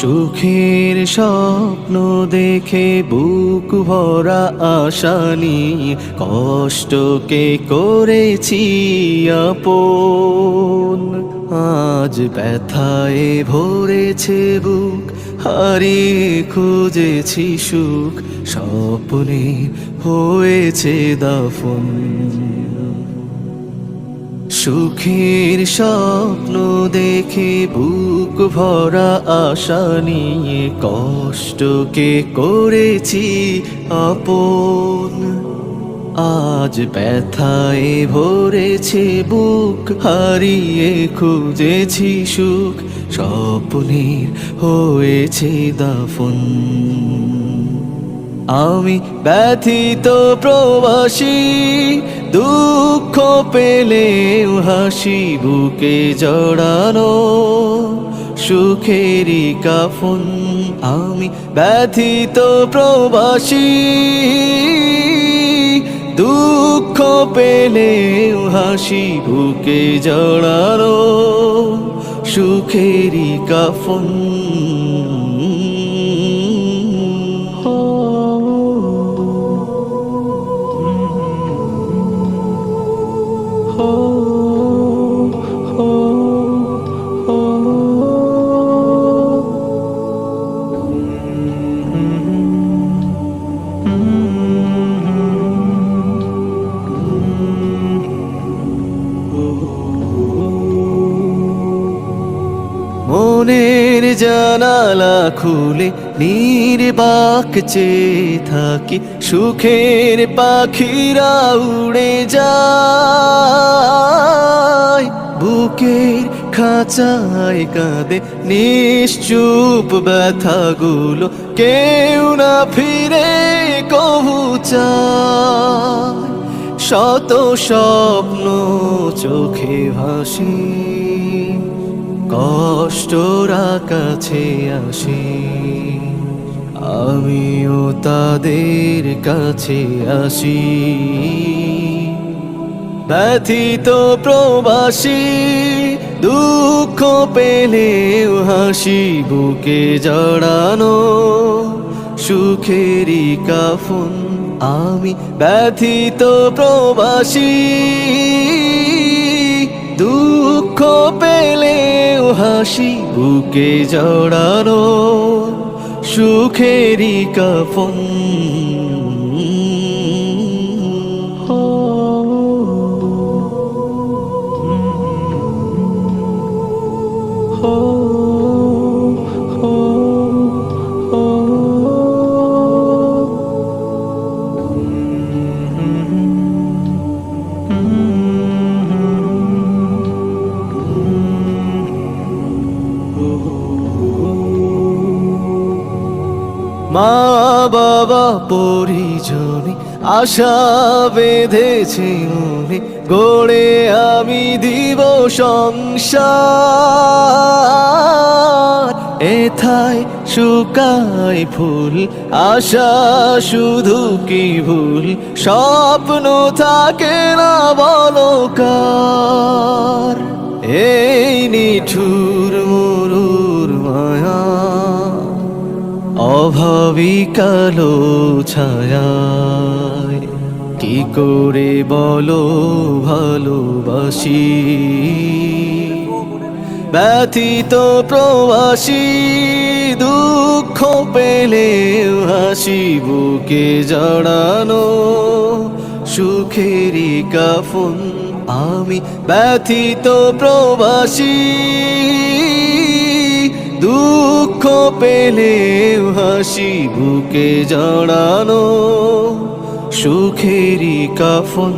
সুখের স্বপ্ন দেখে বুক ভরা আশা নিয়ে কষ্টকে করেছি আপন। আজ ব্যথায় ভরেছে বুক, হারিয়ে খুঁজেছি সুখ, স্বপ্নে হয়েছে দাফন। সুখের স্বপ্ন দেখে বুক ভরা আশা নিয়ে কষ্টকে করেছি আপন। আজ ব্যথায় ভরেছে বুক, হারিয়ে খুঁজেছি সুখ, স্বপ্নের হয়েছে দাফন। আমি ব্যথিত প্রবাসী, দুঃখ পেলেও হাসি বুকে জড়ানো সুখেরই কাফন। আমি ব্যথিত প্রবাসী, দুঃখ পেলেও হাসি বুকে জড়ানো সুখেরই কাফন। মনের জানালা খুলে নির্বাক চেয়ে থাকি, সুখের পাখিরা উড়ে যায়। বুকের খাঁচায় কাঁদে নিশ্চুপ ব্যথাগুলো, কেউ না ফিরে কবু চায়। শত স্বপ্ন চোখে ভাসি, কষ্টরা কাছে আসে, আমিও তাদের কাছে আসি। ব্যথিত প্রবাসী, দুঃখ পেলেও হাসি বুকে জড়ানো সুখেরই কাফন। আমি ব্যথিত প্রবাসী, দুঃখ পেলেও হাসি বুকে জড়ানো সুখেরই কাফন। মা বাবা পরিজনে আশা বেঁধেছে মনে, গড়ে আমি দিব সংসার। এথায় শুকায় ফুল, আশা শুধু কি ভুল, স্বপ্ন থাকে না বলো কার। এই নিঠুর মরুর মায়া, অভাবী কালো ছায়ায় কি করে বলো ভালোবাসি। ব্যথিত প্রবাসী, দুঃখ পেলেও হাসি বুকে জড়ানো সুখেরই কাফন। আমি ব্যথিত প্রবাসী, দুঃখ পেলেও হাসি বুকে জড়ানো সুখেরই কাফন।